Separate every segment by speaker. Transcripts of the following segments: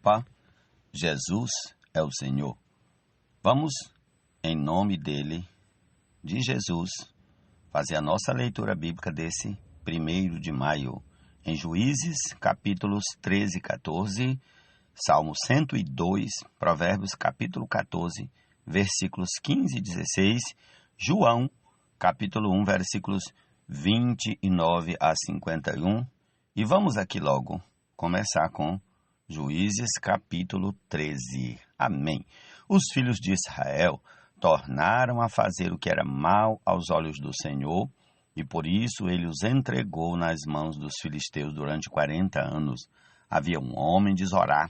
Speaker 1: Opa, Jesus é o Senhor. Vamos, em nome dele, de Jesus, fazer a nossa leitura bíblica desse 1º de maio, em Juízes, capítulos 13 e 14, Salmo 102, Provérbios, capítulo 14, versículos 15 e 16, João, capítulo 1, versículos 29 a 51. E vamos aqui logo começar com Juízes, capítulo 13. Amém. Os filhos de Israel tornaram a fazer o que era mal aos olhos do Senhor, e por isso ele os entregou nas mãos dos filisteus durante 40 anos. Havia um homem de Zorá,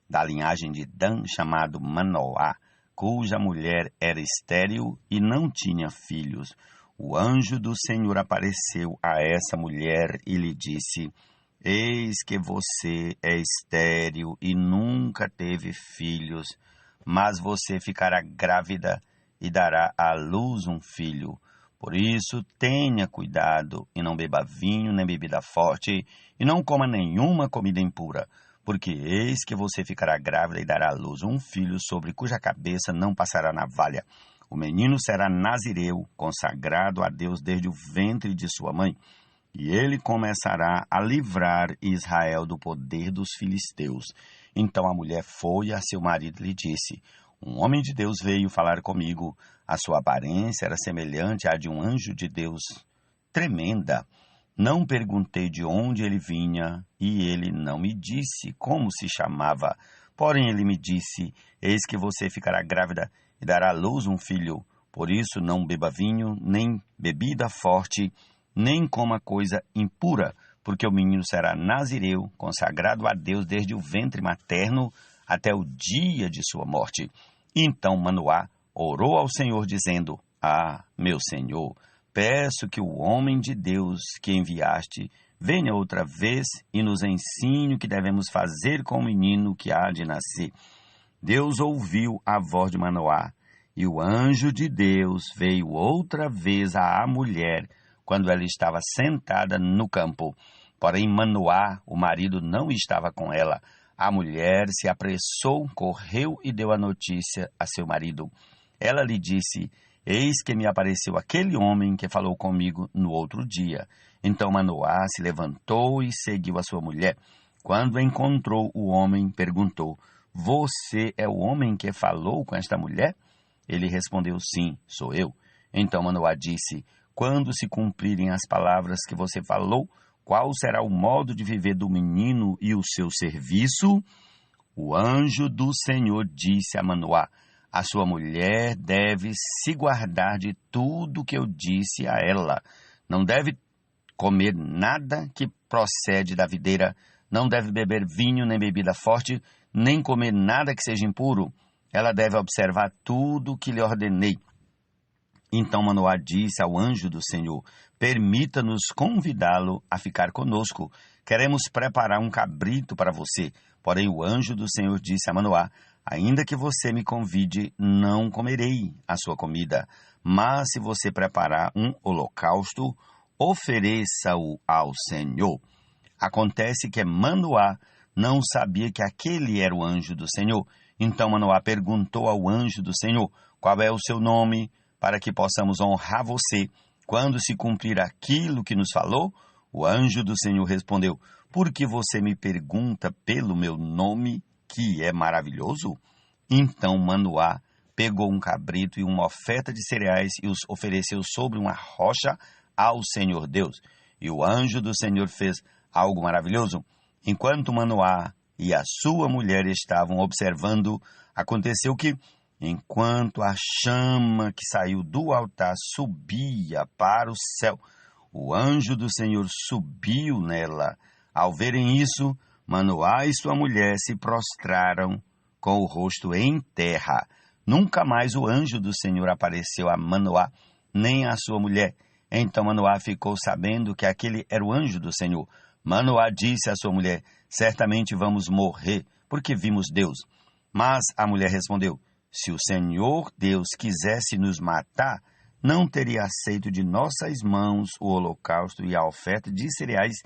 Speaker 1: da linhagem de Dan, chamado Manoá, cuja mulher era estéril e não tinha filhos. O anjo do Senhor apareceu a essa mulher e lhe disse: Eis que você é estéril e nunca teve filhos, mas você ficará grávida e dará à luz um filho. Por isso, tenha cuidado e não beba vinho nem bebida forte, e não coma nenhuma comida impura, porque eis que você ficará grávida e dará à luz um filho sobre cuja cabeça não passará navalha. O menino será nazireu, consagrado a Deus desde o ventre de sua mãe, e ele começará a livrar Israel do poder dos filisteus. Então a mulher foi a seu marido e lhe disse: Um homem de Deus veio falar comigo. A sua aparência era semelhante à de um anjo de Deus, tremenda. Não perguntei de onde ele vinha, e ele não me disse como se chamava. Porém ele me disse: Eis que você ficará grávida e dará à luz um filho. Por isso não beba vinho, nem bebida forte, nem coma coisa impura, porque o menino será nazireu, consagrado a Deus desde o ventre materno até o dia de sua morte. Então Manoá orou ao Senhor, dizendo: Ah, meu Senhor, peço que o homem de Deus que enviaste venha outra vez e nos ensine o que devemos fazer com o menino que há de nascer. Deus ouviu a voz de Manoá, e o anjo de Deus veio outra vez à mulher, quando ela estava sentada no campo. Porém Manoá, o marido, não estava com ela. A mulher se apressou, correu e deu a notícia a seu marido. Ela lhe disse: Eis que me apareceu aquele homem que falou comigo no outro dia. Então Manoá se levantou e seguiu a sua mulher. Quando encontrou o homem, perguntou: Você é o homem que falou com esta mulher? Ele respondeu: Sim, sou eu. Então Manoá disse: Quando se cumprirem as palavras que você falou, qual será o modo de viver do menino e o seu serviço? O anjo do Senhor disse a Manoá: A sua mulher deve se guardar de tudo que eu disse a ela. Não deve comer nada que procede da videira, não deve beber vinho nem bebida forte, nem comer nada que seja impuro. Ela deve observar tudo o que lhe ordenei. Então Manoá disse ao anjo do Senhor: Permita-nos convidá-lo a ficar conosco. Queremos preparar um cabrito para você. Porém o anjo do Senhor disse a Manoá: Ainda que você me convide, não comerei a sua comida. Mas se você preparar um holocausto, ofereça-o ao Senhor. Acontece que Manoá não sabia que aquele era o anjo do Senhor. Então Manoá perguntou ao anjo do Senhor: Qual é o seu nome, para que possamos honrar você quando se cumprir aquilo que nos falou? O anjo do Senhor respondeu: Por que você me pergunta pelo meu nome, que é maravilhoso? Então Manoá pegou um cabrito e uma oferta de cereais e os ofereceu sobre uma rocha ao Senhor Deus. E o anjo do Senhor fez algo maravilhoso. Enquanto Manoá e a sua mulher estavam observando, aconteceu que, enquanto a chama que saiu do altar subia para o céu, o anjo do Senhor subiu nela. Ao verem isso, Manoá e sua mulher se prostraram com o rosto em terra. Nunca mais o anjo do Senhor apareceu a Manoá, nem a sua mulher. Então Manoá ficou sabendo que aquele era o anjo do Senhor. Manoá disse à sua mulher: Certamente vamos morrer, porque vimos Deus. Mas a mulher respondeu: Se o Senhor Deus quisesse nos matar, não teria aceito de nossas mãos o holocausto e a oferta de cereais,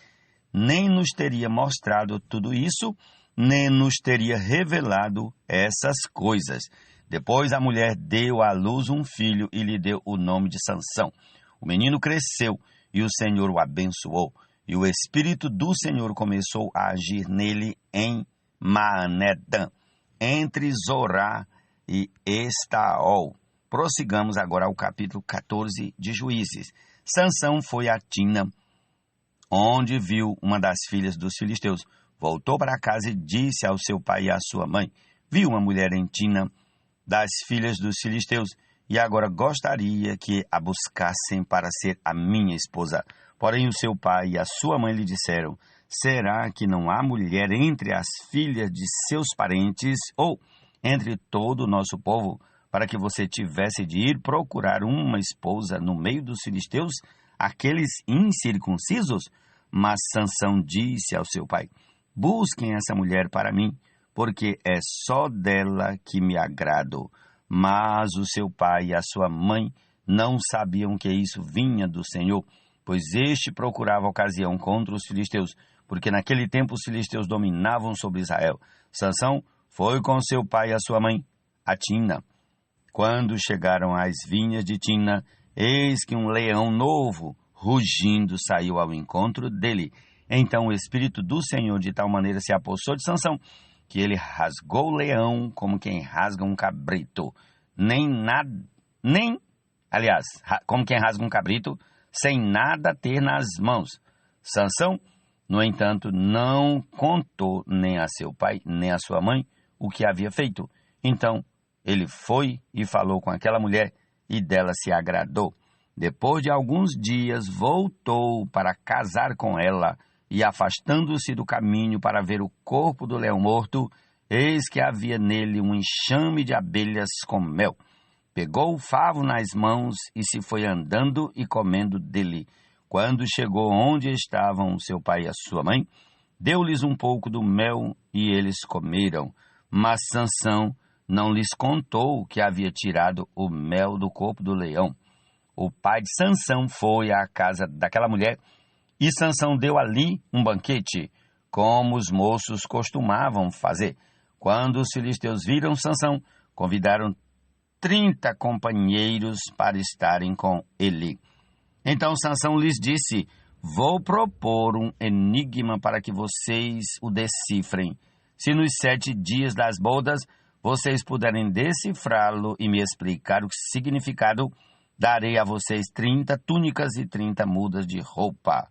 Speaker 1: nem nos teria mostrado tudo isso nem nos teria revelado essas coisas. Depois a mulher deu à luz um filho e lhe deu o nome de Sansão. O menino cresceu e o Senhor o abençoou. E o Espírito do Senhor começou a agir nele em Maanedã, entre Zorá e Estaol. Prossigamos agora ao capítulo 14 de Juízes. Sansão foi a Tina, onde viu uma das filhas dos filisteus. Voltou para casa e disse ao seu pai e à sua mãe: vi uma mulher em Tina, das filhas dos filisteus, e agora gostaria que a buscassem para ser a minha esposa. Porém o seu pai e a sua mãe lhe disseram: será que não há mulher entre as filhas de seus parentes ou entre todo o nosso povo, para que você tivesse de ir procurar uma esposa no meio dos filisteus, aqueles incircuncisos? Mas Sansão disse ao seu pai: busquem essa mulher para mim, porque é só dela que me agrado. Mas o seu pai e a sua mãe não sabiam que isso vinha do Senhor, pois este procurava ocasião contra os filisteus, porque naquele tempo os filisteus dominavam sobre Israel. Sansão foi com seu pai e a sua mãe a Tina. Quando chegaram às vinhas de Tina, eis que um leão novo, rugindo, saiu ao encontro dele. Então o Espírito do Senhor de tal maneira se apossou de Sansão, que ele rasgou o leão como quem rasga um cabrito. Como quem rasga um cabrito, sem nada ter nas mãos. Sansão, no entanto, não contou nem a seu pai, nem a sua mãe o que havia feito. Então ele foi e falou com aquela mulher, e dela se agradou. Depois de alguns dias, voltou para casar com ela, e afastando-se do caminho para ver o corpo do leão morto, eis que havia nele um enxame de abelhas com mel. Pegou o favo nas mãos e se foi andando e comendo dele. Quando chegou onde estavam seu pai e a sua mãe, deu-lhes um pouco do mel e eles comeram. Mas Sansão não lhes contou que havia tirado o mel do corpo do leão. O pai de Sansão foi à casa daquela mulher, e Sansão deu ali um banquete, como os moços costumavam fazer. Quando os filisteus viram Sansão, convidaram 30 companheiros para estarem com ele. Então Sansão lhes disse: vou propor um enigma para que vocês o decifrem. Se nos 7 dias das bodas vocês puderem decifrá-lo e me explicar o significado, darei a vocês 30 túnicas e 30 mudas de roupa.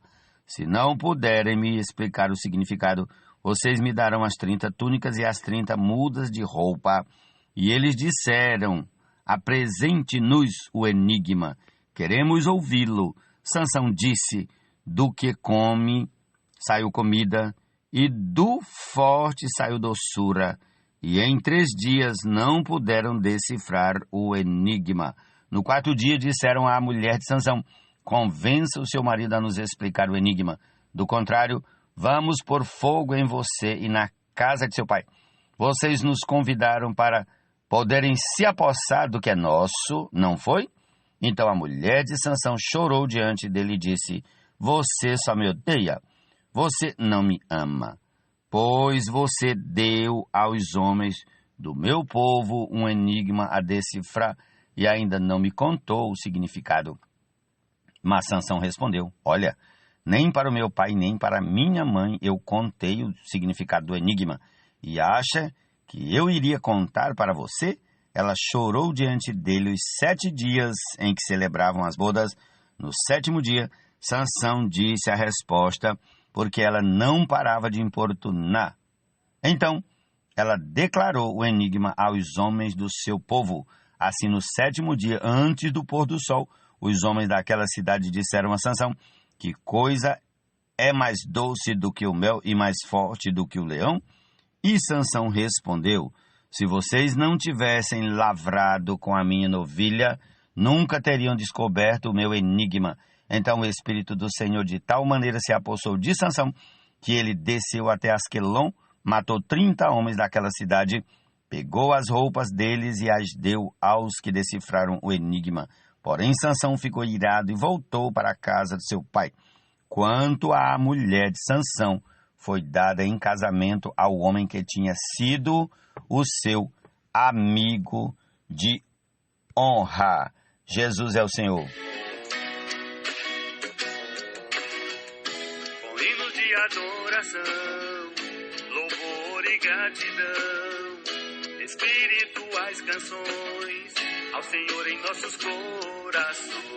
Speaker 1: Se não puderem me explicar o significado, vocês me darão as 30 túnicas e as 30 mudas de roupa. E eles disseram: apresente-nos o enigma, queremos ouvi-lo. Sansão disse: do que come saiu comida, e do forte saiu doçura. E em 3 dias não puderam decifrar o enigma. No 4º dia disseram à mulher de Sansão: convença o seu marido a nos explicar o enigma. Do contrário, vamos pôr fogo em você e na casa de seu pai. Vocês nos convidaram para poderem se apossar do que é nosso, não foi? Então a mulher de Sansão chorou diante dele e disse: você só me odeia, você não me ama, pois você deu aos homens do meu povo um enigma a decifrar e ainda não me contou o significado. Mas Sansão respondeu: olha, nem para o meu pai nem para minha mãe eu contei o significado do enigma, e acha que eu iria contar para você? Ela chorou diante dele os 7 dias em que celebravam as bodas. No 7º dia, Sansão disse a resposta, porque ela não parava de importunar. Então, ela declarou o enigma aos homens do seu povo. Assim, no 7º dia, antes do pôr do sol, os homens daquela cidade disseram a Sansão: que coisa é mais doce do que o mel e mais forte do que o leão? E Sansão respondeu: se vocês não tivessem lavrado com a minha novilha, nunca teriam descoberto o meu enigma. Então o Espírito do Senhor de tal maneira se apossou de Sansão, que ele desceu até Asquelon, matou 30 homens daquela cidade, pegou as roupas deles e as deu aos que decifraram o enigma. Porém Sansão ficou irado e voltou para a casa de seu pai. Quanto à mulher de Sansão, foi dada em casamento ao homem que tinha sido o seu amigo de honra. Jesus é o Senhor.
Speaker 2: Com hinos de adoração, louvor e gratidão, espirituais canções ao Senhor em nossos corações.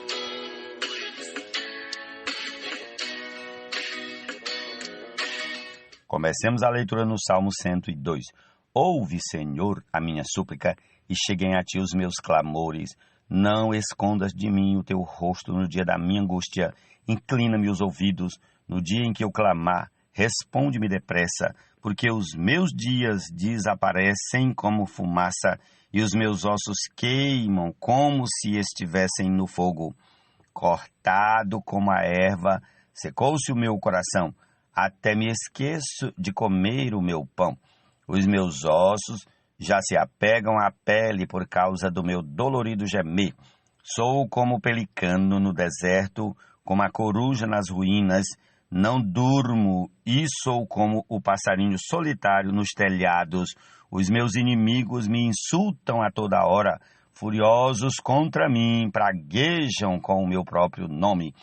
Speaker 1: Comecemos a leitura no Salmo 102. Ouve, Senhor, a minha súplica, e cheguem a ti os meus clamores. Não escondas de mim o teu rosto no dia da minha angústia. Inclina-me os ouvidos no dia em que eu clamar. Responde-me depressa, porque os meus dias desaparecem como fumaça, e os meus ossos queimam como se estivessem no fogo. Cortado como a erva, secou-se o meu coração. Até me esqueço de comer o meu pão. Os meus ossos já se apegam à pele por causa do meu dolorido gemer. Sou como o pelicano no deserto, como a coruja nas ruínas. Não durmo e sou como o passarinho solitário nos telhados. Os meus inimigos me insultam a toda hora. Furiosos contra mim, praguejam com o meu próprio nome.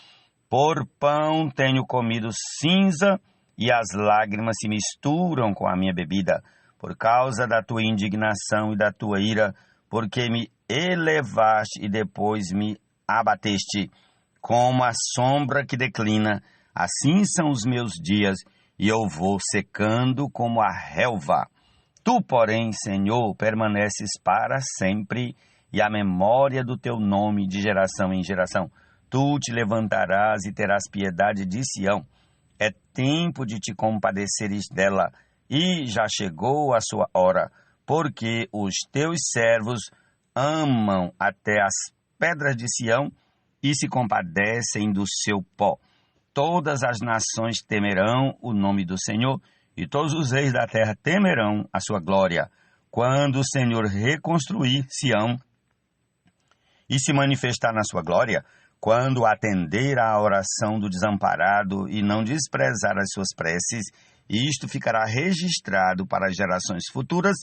Speaker 1: Por pão tenho comido cinza e as lágrimas se misturam com a minha bebida, por causa da tua indignação e da tua ira, porque me elevaste e depois me abateste. Como a sombra que declina, assim são os meus dias, e eu vou secando como a relva. Tu, porém, Senhor, permaneces para sempre, e a memória do teu nome de geração em geração. Tu te levantarás e terás piedade de Sião. É tempo de te compadeceres dela, e já chegou a sua hora, porque os teus servos amam até as pedras de Sião e se compadecem do seu pó. Todas as nações temerão o nome do Senhor, e todos os reis da terra temerão a sua glória. Quando o Senhor reconstruir Sião e se manifestar na sua glória, quando atender à oração do desamparado e não desprezar as suas preces, isto ficará registrado para as gerações futuras,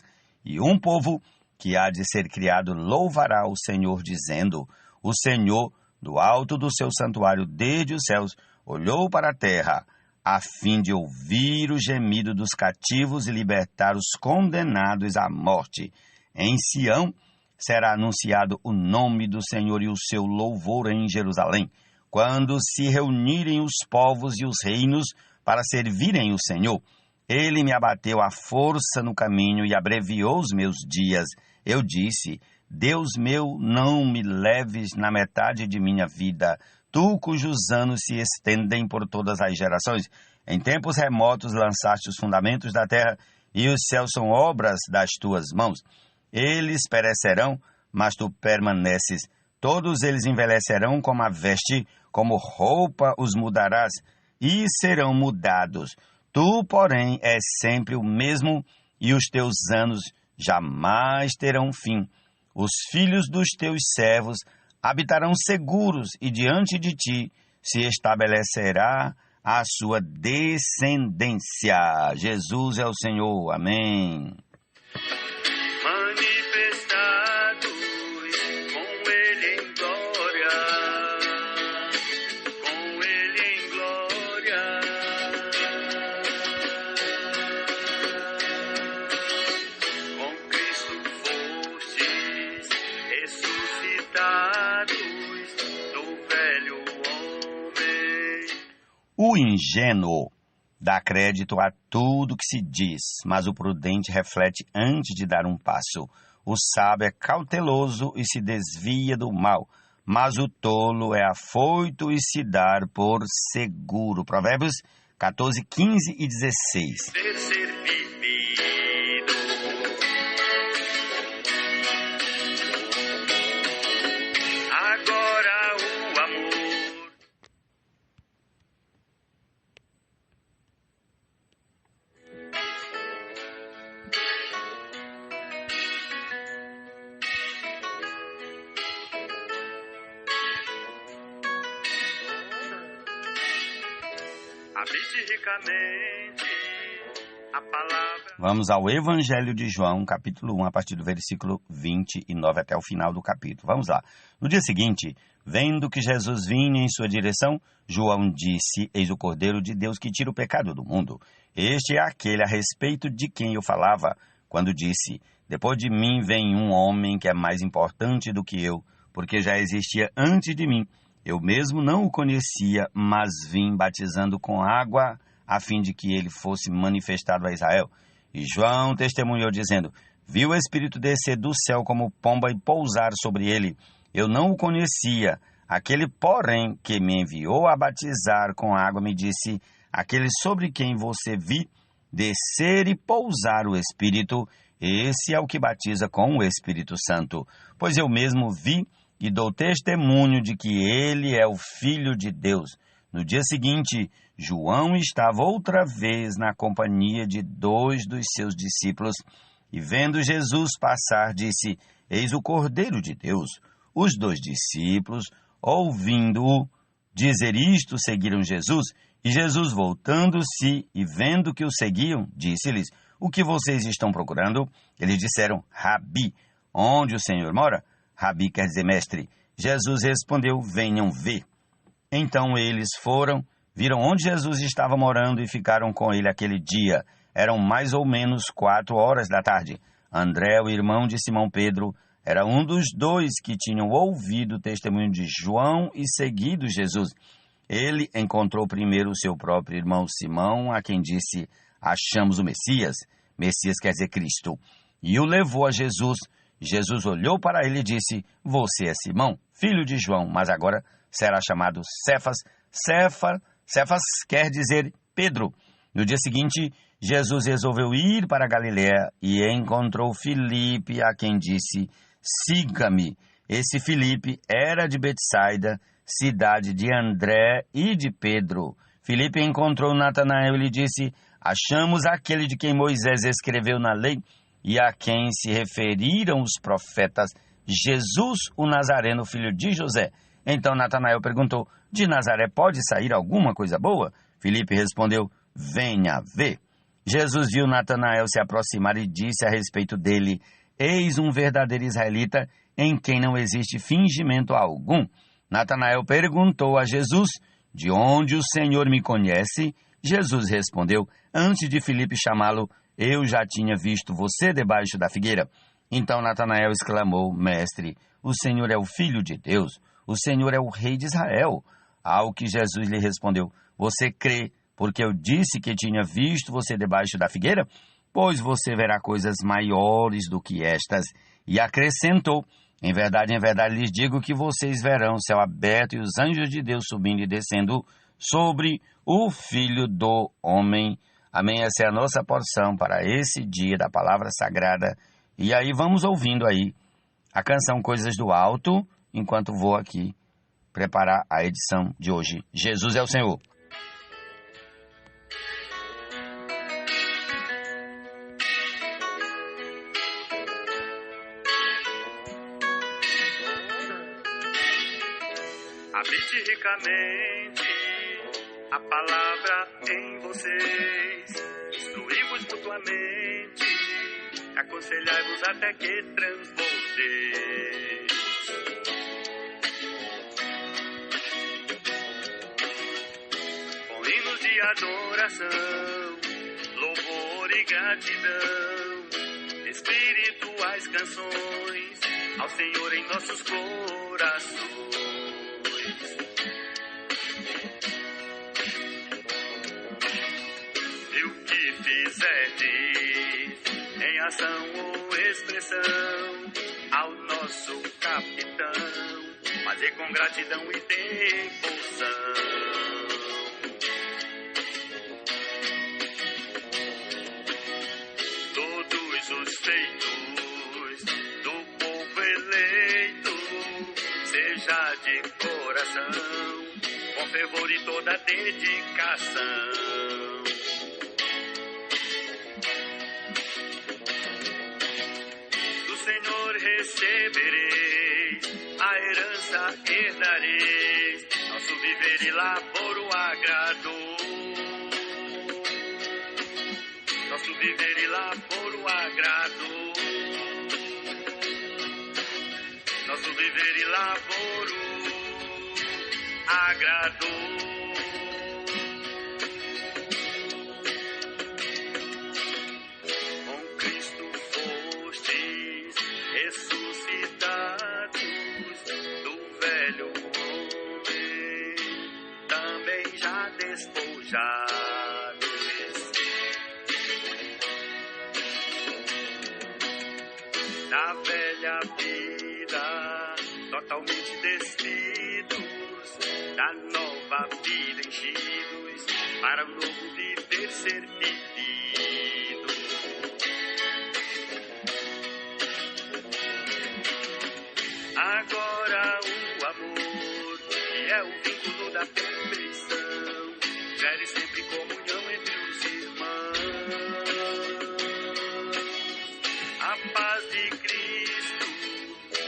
Speaker 1: e um povo que há de ser criado louvará o Senhor, dizendo: o Senhor, do alto do seu santuário desde os céus, olhou para a terra, a fim de ouvir o gemido dos cativos e libertar os condenados à morte. Em Sião será anunciado o nome do Senhor e o seu louvor em Jerusalém, quando se reunirem os povos e os reinos para servirem o Senhor. Ele me abateu à força no caminho e abreviou os meus dias. Eu disse: Deus meu, não me leves na metade de minha vida, tu cujos anos se estendem por todas as gerações. Em tempos remotos lançaste os fundamentos da terra, e os céus são obras das tuas mãos. Eles perecerão, mas tu permaneces. Todos eles envelhecerão como a veste, como roupa os mudarás, e serão mudados. Tu, porém, és sempre o mesmo, e os teus anos jamais terão fim. Os filhos dos teus servos habitarão seguros, e diante de ti se estabelecerá a sua descendência. Jesus é o Senhor. Amém.
Speaker 2: Manifestados com Ele em glória, com Ele em glória. Com Cristo fostes ressuscitados do velho homem.
Speaker 1: O ingênuo dá crédito a tudo que se diz, mas o prudente reflete antes de dar um passo. O sábio é cauteloso e se desvia do mal, mas o tolo é afoito e se dá por seguro. Provérbios 14, 15 e 16.
Speaker 2: Ser vivido. Agora o amor. Habite ricamente a palavra.
Speaker 1: Vamos ao Evangelho de João, capítulo 1, a partir do versículo 29 até o final do capítulo. Vamos lá. No dia seguinte, vendo que Jesus vinha em sua direção, João disse: Eis o Cordeiro de Deus que tira o pecado do mundo. Este é aquele a respeito de quem eu falava, quando disse: Depois de mim vem um homem que é mais importante do que eu, porque já existia antes de mim. Eu mesmo não o conhecia, mas vim batizando com água, a fim de que ele fosse manifestado a Israel. E João testemunhou, dizendo: Vi o Espírito descer do céu como pomba e pousar sobre ele. Eu não o conhecia. Aquele, porém, que me enviou a batizar com água, me disse: Aquele sobre quem você vi descer e pousar o Espírito, esse é o que batiza com o Espírito Santo. Pois eu mesmo vi e dou testemunho de que ele é o Filho de Deus. No dia seguinte, João estava outra vez na companhia de 2 dos seus discípulos, e vendo Jesus passar, disse: Eis o Cordeiro de Deus. Os 2 discípulos, ouvindo-o dizer isto, seguiram Jesus, e Jesus, voltando-se e vendo que o seguiam, disse-lhes: O que vocês estão procurando? Eles disseram: Rabi, onde o Senhor mora? Rabi quer dizer mestre. Jesus respondeu: Venham ver. Então eles foram, viram onde Jesus estava morando e ficaram com ele aquele dia. Eram mais ou menos 4 da tarde. André, o irmão de Simão Pedro, era um dos 2 que tinham ouvido o testemunho de João e seguido Jesus. Ele encontrou primeiro o seu próprio irmão Simão, a quem disse: Achamos o Messias. Messias quer dizer Cristo. E o levou a Jesus. Jesus olhou para ele e disse: Você é Simão, filho de João, mas agora será chamado Cefas. Cefas quer dizer Pedro. No dia seguinte, Jesus resolveu ir para a Galiléia e encontrou Filipe, a quem disse: Siga-me. Esse Filipe era de Betsaida, cidade de André e de Pedro. Filipe encontrou Natanael e lhe disse: Achamos aquele de quem Moisés escreveu na lei e a quem se referiram os profetas, Jesus, o Nazareno, filho de José. Então Natanael perguntou: De Nazaré pode sair alguma coisa boa? Filipe respondeu: Venha ver. Jesus viu Natanael se aproximar e disse a respeito dele: Eis um verdadeiro israelita, em quem não existe fingimento algum. Natanael perguntou a Jesus: De onde o Senhor me conhece? Jesus respondeu: Antes de Filipe chamá-lo, eu já tinha visto você debaixo da figueira. Então Natanael exclamou: Mestre, o Senhor é o Filho de Deus, o Senhor é o Rei de Israel. Ao que Jesus lhe respondeu: Você crê porque eu disse que tinha visto você debaixo da figueira? Pois você verá coisas maiores do que estas. E acrescentou: em verdade, lhes digo que vocês verão o céu aberto e os anjos de Deus subindo e descendo sobre o Filho do Homem. Amém? Essa é a nossa porção para esse dia da palavra sagrada. E aí vamos ouvindo aí a canção Coisas do Alto, enquanto vou aqui preparar a edição de hoje. Jesus é o Senhor.
Speaker 2: Habite ricamente a palavra em vocês, instruí-vos mutuamente, aconselhai-vos até que transbordeis. Com hinos de adoração, louvor e gratidão, espirituais canções ao Senhor em nossos corações. E o que fizerdes em ação ou expressão ao nosso capitão, fazer com gratidão e devoção. Todos os feitos do povo eleito, seja de coração, com fervor e toda dedicação. Do Senhor recebereis, a herança herdareis, nosso viver e labor o agradou. Nosso nosso viver e labor o agrado. Nosso viver e labor o agrado. Com Cristo fostes ressuscitados do velho homem, também já despojados da velha vida, totalmente despidos da nova vida, enchidos para o novo viver ser vivido. Agora o amor, que é o vínculo da perfeição, gere sempre comunhão entre os irmãos. A paz de Cristo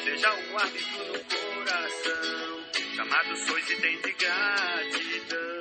Speaker 2: seja um árbitro no coração, chamados sois e tem de gratidão.